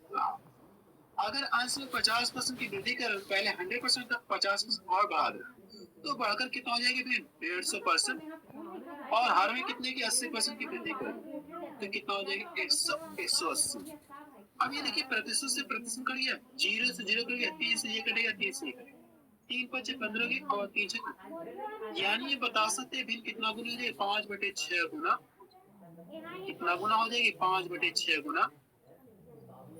अगर अंश में 50% की वृद्धि कर, पहले 100% था, 50% और बढ़ा दे तो बढ़कर कितना हो जाएगी भिन्न, 150%, और हर में कितने की 80% की वृद्धि कर तो कितना हो जाएगी, 180। अब ये देखिए प्रतिशत से प्रतिशत कट गया, 0 से 0 कट गया, 3 से ये कटेगा, 3 से ये कटेगा, 3 5 15 की और 3 6, यानी ये बता सकते हैं भिन्न कितना गुना हो जाएगा, 5/6 गुना। कितना गुना हो जाएगी, 5/6 गुना।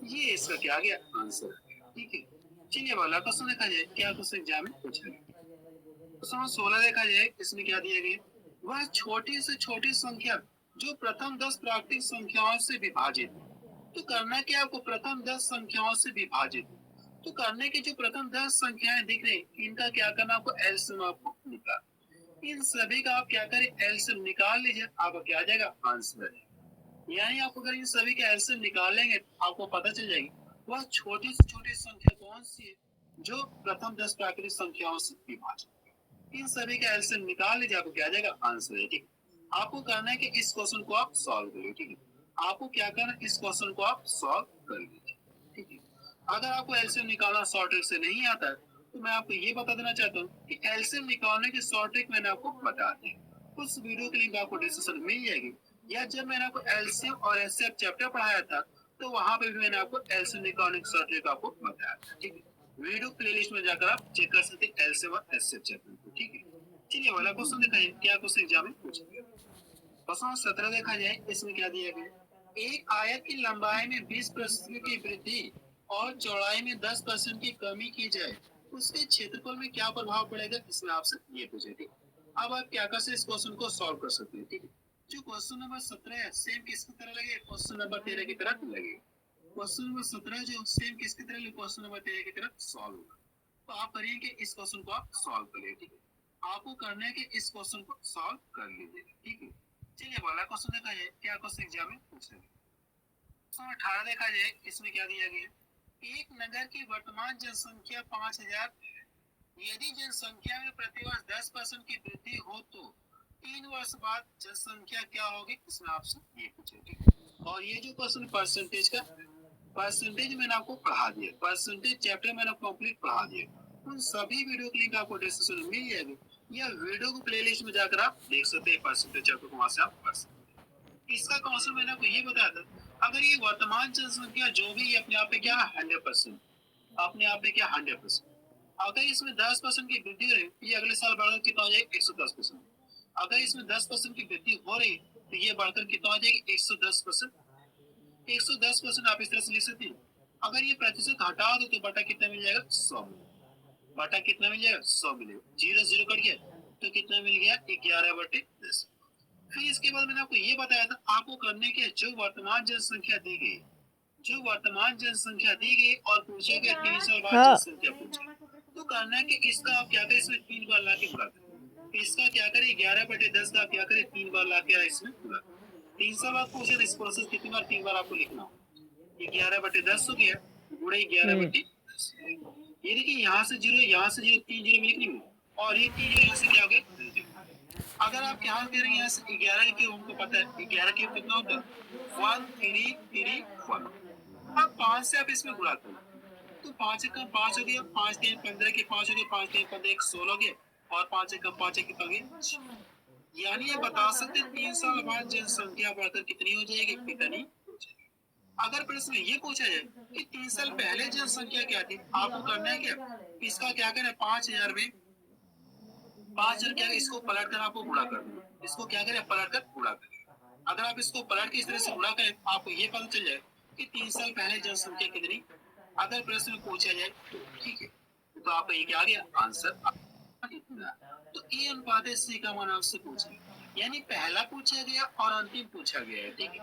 ये इसका क्या गया आंसर। ठीक है, चलिए वाला क्वेश्चन देखा जाए क्या क्वेश्चन एग्जाम में पूछा गया। क्वेश्चन 16 देखा जाए इसमें क्या दिया गया, वह छोटी से छोटी संख्या जो प्रथम 10 प्राकृतिक संख्याओं से विभाजित, तो करना क्या आपको, प्रथम 10 संख्याओं से विभाजित, तो करने की जो प्रथम 10 संख्याएं दिख रही इनका क्या करना आपको, एलसीएम आपको निकाल, इन सभी का आप क्या करें, एलसीएम निकाल लीजिए, आपका क्या आ जाएगा आंसर। यानी आप अगर इन सभी के एलसीएम निकाल लेंगे आपको पता चल जाएगी वह छोटी से छोटी संख्या कौन सी है जो प्रथम 10 प्राकृतिक संख्याओं से विभाजित, इन सभी का एलसीएम निकाल लीजिए, आपको क्या आ जाएगा आंसर है। ठीक, आपको करना है कि इस क्वेश्चन को आप सॉल्व करिए। ठीक है, आपको क्या करना है, इस क्वेश्चन को आप सॉल्व कर लीजिए। ठीक है, अगर आपको एलसीएम निकालना शॉर्ट ट्रिक से नहीं आता है तो मैं आपको ये बता देना चाहता हूँ कि एलसीएम निकालने की शॉर्ट ट्रिक मैंने आपको बता दी, उस वीडियो की लिंक आपको डिस्क्रिप्शन में मिल जाएगी, या जब मैंने आपको एलसीएम और एचसीएफ चैप्टर पढ़ाया था तो वहां पे भी मैंने आपको एलसीएम निकालने की शॉर्ट ट्रिक आपको बताया था। ठीक है, वीडियो प्लेलिस्ट में जाकर आप चेक कर सकते हैं एलसीएम और एचसीएफ चैप्टर को। ठीक है, चलिए वाला क्वेश्चन दिखाइए क्या क्वेश्चन एग्जाम में पूछा गया। क्वेश्चन 17 देखा जाए इसमें क्या दिया गया, एक आयत की लंबाई में 20% की वृद्धि और चौड़ाई में 10% की कमी की जाए उसके क्षेत्रफल में क्या प्रभाव पड़ेगा, इसमें आपसे ये पूछे। ठीक, अब आप क्या कर सकते इस क्वेश्चन को सॉल्व कर सकते हैं। ठीक है, जो क्वेश्चन नंबर 17 है सेम किसकी तरह लगे, क्वेश्चन नंबर 13 की तरह लगे। क्वेश्चन नंबर 17 जो सेम किसकी तरह लगे, क्वेश्चन नंबर 13 की तरह सॉल्व होगा। तो आप करिए कि इस क्वेश्चन को आप सॉल्व करिए। ठीक है, आपको करना है कि इस क्वेश्चन को सॉल्व कर लीजिए। ठीक है, चलिए वाला क्वेश्चन देखा जाए क्या क्वेश्चन एग्जाम में पूछा गया। क्वेश्चन 18 देखा जाए इसमें क्या दिया गया, एक नगर की वर्तमान जनसंख्या 5000 है, यदि जनसंख्या में प्रतिवर्ष 10% की वृद्धि हो तो 3 वर्ष बाद जनसंख्या क्या होगी, इसमें आपसे ये पूछेंगे। और ये जो क्वेश्चन परसेंटेज का, परसेंटेज मैंने आपको पढ़ा दिया, परसेंटेज चैप्टर मैंने कंप्लीट पढ़ा दिया, उन सभी वीडियो की लिंक आपको डिस्क्रिप्शन में मिल जाएगी, या वीडियो को प्लेलिस्ट में जाकर आप देख सकते हैं परसेंटेज चैप्टर को, वहां से आप पढ़ सकते हैं। इसका कॉन्सेप्ट मैंने आपको ये बताया था, अगर ये वर्तमान जनसंख्या जो भी अपने आप पे क्या 100%, अपने आप पे क्या 100%, अगर इसमें 10% की वृद्धि हो रही ये अगले साल बढ़कर कितना हो जाएगा 110%, अगर इसमें 10% की वृद्धि हो रही तो ये बढ़कर कितना हो जाएगी 110%। 110% आप इस तरह से लिख सकते हैं, अगर ये प्रतिशत हटा दो तो बटा कितना मिल जाएगा 100, बटा कितना मिल जाएगा 100 मिलेगा, 0 0 कट गया तो कितना मिल गया 11/10। फिर इसके बाद मैंने आपको ये बताया था आपको करने के जो वर्तमान जनसंख्या दी गई, जो वर्तमान जनसंख्या दी गई और पूछे गए 3 साल बाद जनसंख्या पूछे, तो करना है कि इसका आप क्या करें, इसमें 3 बार ला के गुणा करें, इसका क्या करें 11/10 का क्या करें 3 बार ला के इसमें गुणा, 3 साल बाद पूछे इस प्रोसेस कितनी बार 3 बार आपको लिखना हो, 11/10 हो गया गुणे 11/10। ये देखिए यहाँ से 0 यहाँ से 0 3 0 में लिखनी है, और ये 3 0 यहाँ से क्या हो गया, अगर आप यहाँ कह रहे हैं यहाँ से 11 के हमको पता है 11 के कितना होता है 1331, अब 5 से आप इसमें गुणा करो तो 5 कम 5 हो गया, 5 3 15 के 5 हो गया, 5 3 15 एक 16 हो गया, और 5 कम 5 कितना हो गया, यानी ये बता सकते 3 साल बाद जनसंख्या बढ़कर कितनी हो जाएगी, कितनी। अगर प्रश्न ये पूछा जाए कि 3 साल पहले जनसंख्या क्या थी, आपको करना है क्या, इसका क्या करना है 5000 में 5000 क्या इसको पलट कर आपको गुणा कर दो, इसको क्या करें पलट कर गुणा करें, अगर आप इसको पलट के इस तरह से गुणा करें आपको ये पता चल जाए कि 3 साल पहले जनसंख्या कितनी, अगर प्रश्न में पूछा जाए तो ठीक है, तो आपका ये क्या आ गया आंसर इतना। तो ए अनुपात सी का मान आपसे पूछा, यानी पहला पूछा गया और अंतिम पूछा गया है। ठीक है,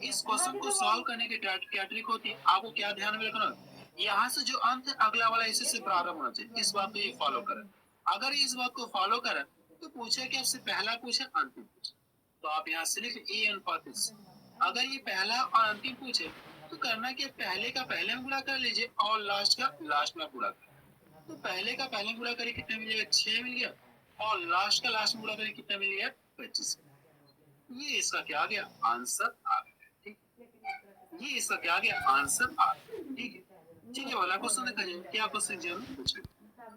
इस क्वेश्चन को सॉल्व करने की क्या ट्रिक होती है, आपको क्या ध्यान में रखना, यहाँ से जो अंत अगला वाला इसी से प्रारंभ होना चाहिए। इस बात को ये फॉलो करें। अगर इस बात को फॉलो करें तो पूछे कि आपसे पहला पूछे अंतिम पूछे, तो आप यहाँ से लिख ए अनुपात इस। अगर ये पहला और अंतिम पूछे तो करना कि पहले का पहले में गुणा कर लीजिए और लास्ट का लास्ट में गुणा कर। तो पहले का पहले में गुणा करें कितना मिलेगा, 6 मिल गया, और लास्ट का लास्ट में गुणा करें कितना मिल गया, 25। ये इसका क्या आ गया, आंसर आ गया। ठीक, ये इसका क्या आ गया, आंसर आ गया। ठीक है, चलिए वाला क्वेश्चन देखा जाए, क्या क्वेश्चन जी हमें पूछे।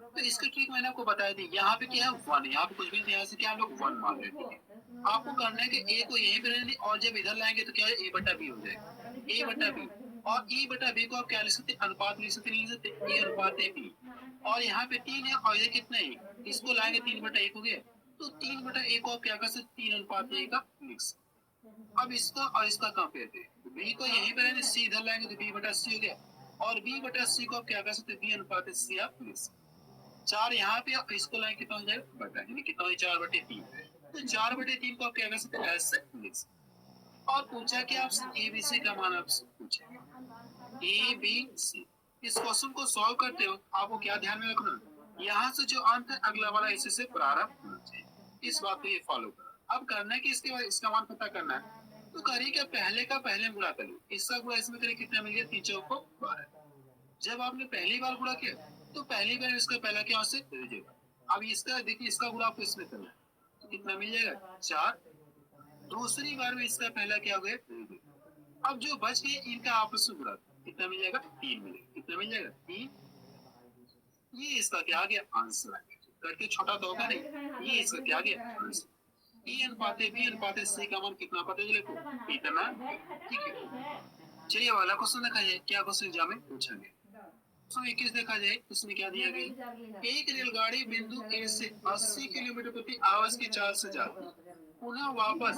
तो इसका ट्रिक मैंने आपको बताया थी। यहाँ पे क्या है, 1, यहाँ पे कुछ भी नहीं, यहाँ से क्या हम लोग 1 मान रहे हैं। आपको करना है कि ए को यहीं पे रहने, और जब इधर लाएंगे तो क्या है, ए बटा बी हो जाएगा, ए बटा बी। और ए बटा बी को आप क्या लिख सकते, अनुपात लिख सकते, नहीं लिख सकते, ए अनुपात ए बी। और यहाँ पे 3 है और ये कितना है, इसको लाएंगे 3 बटा 1 हो गया, तो 3 बटा 1 को आप क्या कर सकते, 3 अनुपात ए का लिख सकते। अब इसका और इसका कंपेयर करें, बी को यहीं पे रहने, सी इधर लाएंगे तो बी बटा सी हो गया, और बी बटा सी को आप क्या कर सकते, बी अनुपात सी आप लिख सकते। 4 यहाँ पे और इसको लाएंगे कितना हो जाएगा, बटा, यानी कितना हो, 4 बटे 3। तो 4 बटे 3 को आप क्या कर सकते हैं, ऐसे लिख सकते। और पूछा कि आपसे ए बी सी का मान आपसे पूछेगा, ए बी सी। इस क्वेश्चन को सॉल्व करते हो आपको क्या ध्यान में रखना, यहाँ से जो अंत है अगला वाला इसी से प्रारंभ होना चाहिए। इस बात को ये फॉलो करो। अब करना है कि इसके बाद इसका मान पता करना है, तो करिए क्या, पहले का पहले में गुणा करिए, इसका गुणा इसमें करिए, कितना मिल गया, 3 चौक को 12। जब आपने पहली बार गुणा किया तो पहली बार इसका पहला क्या से लीजिएगा। अब इसका देखिए, इसका गुणा आपको इसमें करना है, तो कितना मिल जाएगा, 4। दूसरी बार में इसका पहला क्या हो गया, अब जो बच गए इनका आपस में गुणा, कितना मिल जाएगा, 3 मिलेगा, कितना मिल जाएगा, 3। ये इसका क्या आ गया, आंसर आ गया। करके छोटा तो होगा नहीं, ये इसका क्या आ गया, आंसर। ए अनुपात बी अनुपात सी का मान कितना पता चले को, इतना। ठीक है, चलिए वाला क्वेश्चन देखा जाए, क्या क्वेश्चन एग्जाम में पूछेंगे। 121 देखा जाए, इसमें क्या दिया गया, एक रेलगाड़ी बिंदु ए से 80 किलोमीटर प्रति आवाज की चाल से जाती है, पुनः वापस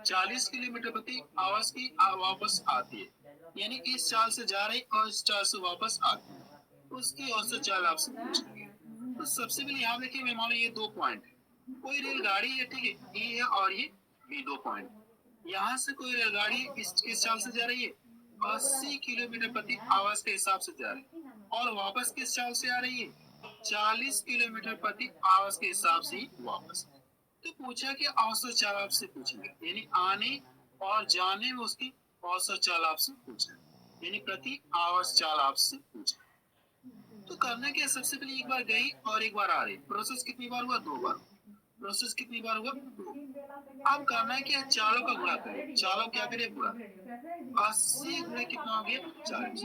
40 किलोमीटर प्रति आवाज की वापस आती है, यानी इस चाल से जा रही और इस चाल से वापस आती है, उसकी औसत चाल आपसे पूछेंगे। तो सबसे पहले यहाँ देखिए, मैं मान लो ये 2 पॉइंट है, कोई रेलगाड़ी है, ठीक है, ए है और ये बी, 2 पॉइंट। यहाँ से कोई रेलगाड़ी किस चाल से जा रही है, 80 किलोमीटर प्रति आवाज के हिसाब से जा रही है, और वापस किस चाल से आ रही है, 40 किलोमीटर प्रति आवाज के हिसाब से ही वापस। तो पूछा कि औसत चाल आपसे पूछेंगे, यानी आने और जाने में उसकी औसत चाल आपसे पूछेंगे, यानी प्रति आवाज चाल आपसे पूछेंगे। तो करना क्या, सबसे पहले एक बार गई और एक बार आ रही, प्रोसेस कितनी बार हुआ, 2 बार। प्रोसेस कितनी बार हुआ, 2। अब करना है क्या, चालों का गुणा करें, चालों क्या करें, गुणा। 80 गुणे कितना हो गया, 40।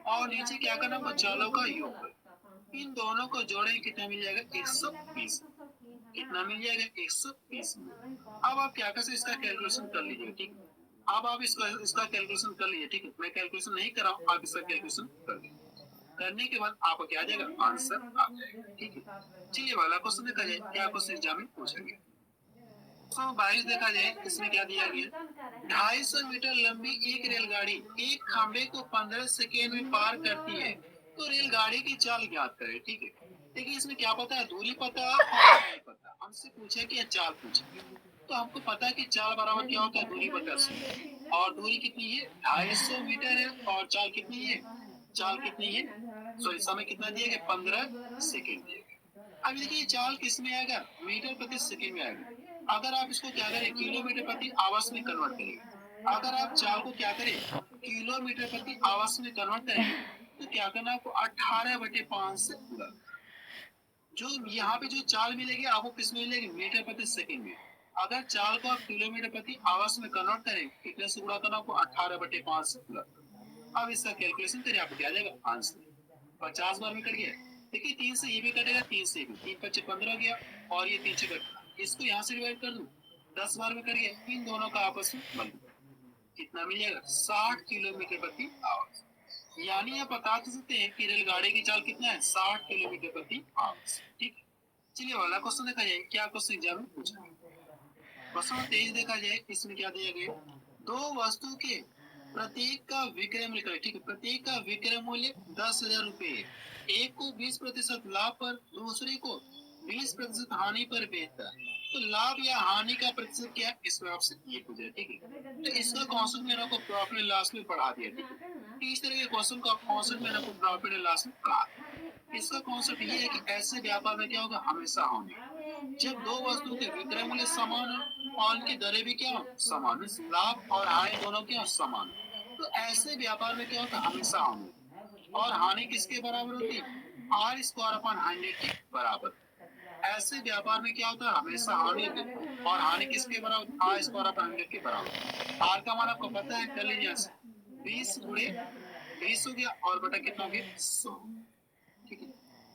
और नीचे क्या करना होगा, चालों का योग करें। इन दोनों को जोड़ें, कितना मिल जाएगा, 120। कितना मिल जाएगा, 120। अब आप क्या कर सकते, इसका कैलकुलेशन कर लीजिए, ठीक है। अब आप इसका कैलकुलेशन कर लीजिए, ठीक है। मैं कैलकुलेशन नहीं कर रहा हूँ, आप इसका कैलकुलेशन कर लीजिए। करने के बाद आपको क्या आ जाएगा, आंसर आ जाएगा, ठीक है। चलिए वाला क्वेश्चन देखा जाए, क्या क्वेश्चन एग्जाम में पूछेंगे। 122 देखा जाए, इसमें क्या दिया गया, 250 मीटर लंबी एक रेलगाड़ी एक खंबे को 15 सेकेंड में पार करती है, तो रेलगाड़ी की चाल ज्ञात करें, ठीक है। देखिए इसमें क्या पता है, दूरी पता और नहीं पता, हमसे पूछे कि चाल पूछे, तो हमको पता है कि चाल बराबर क्या होता है, दूरी बटा समय। और दूरी कितनी है, 250 मीटर है, और चाल कितनी है, चाल कितनी है, सॉरी समय कितना दिया गया, 15 सेकेंड दिया गया। अब देखिए चाल किस में आएगा, मीटर प्रति सेकेंड में आएगा। अगर आप इसको क्या करें, किलोमीटर प्रति आवाज में कन्वर्ट करेंगे, अगर आप चाल को क्या करें, किलोमीटर प्रति आवाज में कन्वर्ट करेंगे, तो क्या करना आपको, 18/5 से पूरा। जो यहाँ पे जो चाल मिलेगी आपको किस में मिलेगी, मीटर प्रति सेकेंड में। अगर चाल को आप किलोमीटर प्रति आवाज में कन्वर्ट करें, कितने से गुणा करना आपको, 18/5 से पूरा। अब इसका कैलकुलेशन करिए, आपको क्या आ जाएगा, आंसर 50 बार में कट गया। देखिए 3 से ये भी कटेगा, 3 से भी, 3 5 15 गया, और ये 3 से कट, इसको यहाँ से डिवाइड कर दूं, 10 बार में कट गया। इन दोनों का आपस में मल्टीप्लाई, कितना मिल जाएगा, 60 किलोमीटर प्रति आवाज। यानी आप बता सकते हैं कि रेलगाड़ी की चाल कितना है, 60 किलोमीटर प्रति आवाज, ठीक है। चलिए वाला क्वेश्चन देखा जाए, क्या क्वेश्चन एग्जाम में पूछा है। क्वेश्चन 23 देखा जाए, इसमें क्या दिया गया, 2 वस्तु के प्रत्येक का विक्रय मूल्य, ठीक है, प्रत्येक का विक्रय मूल्य 10,000 रुपए है। एक को 20% लाभ पर, दूसरे को 20% हानि पर बेचता है, तो लाभ या हानि का प्रतिशत क्या है, इसमें आपसे ये पूछ है, ठीक है। तो इसका कॉन्सेप्ट मैंने आपको प्रॉफिट एंड लॉस में पढ़ा दिया, ठीक है। तो इस तरह के क्वेश्चन का कॉन्सेप्ट मैंने आपको प्रॉफिट एंड लॉस में पढ़ा। इसका कॉन्सेप्ट ये है कि ऐसे व्यापार में क्या होगा, हमेशा होंगे जब दो वस्तुओं के विक्रय मूल्य समान हो और उनकी दरें भी क्या हो, समान हो, लाभ और हानि दोनों क्या हो, समान हो। तो ऐसे व्यापार में क्या होता है, हमेशा होंगे। और हानि किसके बराबर होती है, आर स्क्वायर अपॉन 100 के बराबर। ऐसे व्यापार में क्या होता है, हमेशा हानि होती है और हानि किसके बराबर, आर स्क्वायर अपॉन 100 के बराबर। आर का मान आपको पता है, कर लीजिए 20 गुणे 20 हो गया और बटा कितना हो गया, 100, ठीक है।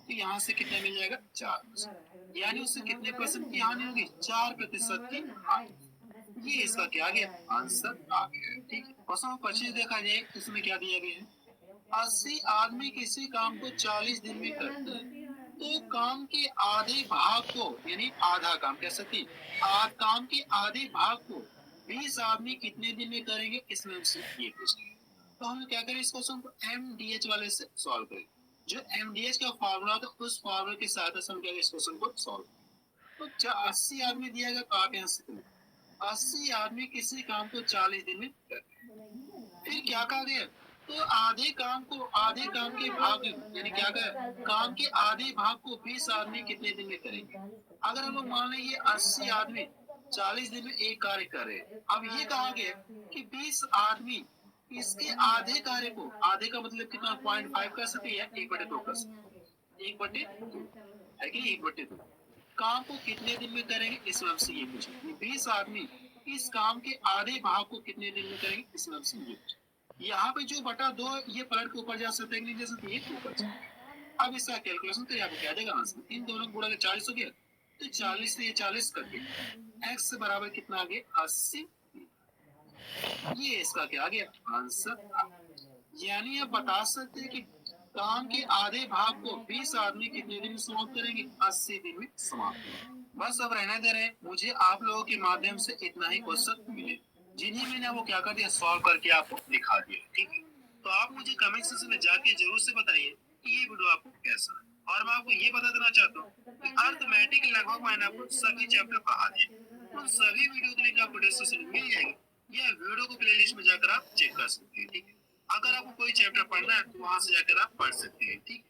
तो यहाँ से कितना मिल जाएगा, 4%, यानी उससे कितने परसेंट की हानि होगी, 4% की हानि। ये इसका क्या आ गया, आंसर आ गया, ठीक है। क्वेश्चन 25 देखा जाए, इसमें क्या दिया गया है, 80 आदमी किसी काम को 40 दिन में करते हैं, तो काम के आधे भाग को, यानी आधा काम कह सकते हैं, काम के आधे भाग को 20 आदमी कितने दिन में करेंगे, इसमें हमसे ये पूछेंगे। तो हम क्या करें, इस क्वेश्चन को एमडीएच वाले से सॉल्व करें। जो एमडीएच का फॉर्मूला था, उस फॉर्मूले की सहायता से हम क्या इस क्वेश्चन को सॉल्व करें। तो 80 आदमी दिया गया, तो आप यहाँ से 80 आदमी किसी काम को 40 दिन में करते हैं। फिर क्या कहा गया, तो आधे काम को, आधे काम के भाग, यानी क्या कहा, काम के आधे भाग को 20 आदमी कितने दिन में करेंगे। अगर हम लोग मान लें ये 80 आदमी 40 दिन में एक कार्य कर रहे हैं, अब ये कहा गया कि 20 आदमी इसके आधे कार्य को, आधे का मतलब कितना, 0.5 कर सकते हैं, 1/2 कर सकते, 1/2 है कि 1/2 काम को कितने दिन में करेंगे, इस नाम से ये पूछे। 20 आदमी इस काम के आधे भाग को कितने दिन में करेंगे, इस नाम से ये पूछे। यहाँ पे जो बटा 2 ये पलट के ऊपर जा सकते हैं, नहीं जा सकते, ये ऊपर जाए। अब इसका कैलकुलेशन करिए, आपको क्या देगा आंसर, इन दोनों को गुणा 40 हो गया, तो 40 से ये 40 करके x बराबर कितना आ गया, 80। ये इसका क्या आ गया, आंसर। यानी आप बता सकते हैं कि काम के आधे भाग को 20 आदमी कितने दिन में समाप्त करेंगे, 80 दिन में समाप्त करेंगे। बस अब रहने दे रहे, मुझे आप लोगों के माध्यम से इतना ही क्वेश्चन मिले, जिन्हें मैंने वो क्या कर दिया, सॉल्व करके आपको दिखा दिया, ठीक है। तो आप मुझे कमेंट सेक्शन में जाके जरूर से बताइए कि ये वीडियो आपको कैसा है। और मैं आपको ये बता देना चाहता हूँ कि अर्थमेटिक लगभग मैंने आपको सभी चैप्टर पढ़ा दिए। उन सभी वीडियो के लिंक आपको डिस्क्रिप्शन में मिल जाएगी, या वीडियो को प्लेलिस्ट में जाकर आप चेक कर सकते हैं, ठीक है। अगर आपको कोई चैप्टर पढ़ना है तो वहां से जाकर आप पढ़ सकते हैं, ठीक है।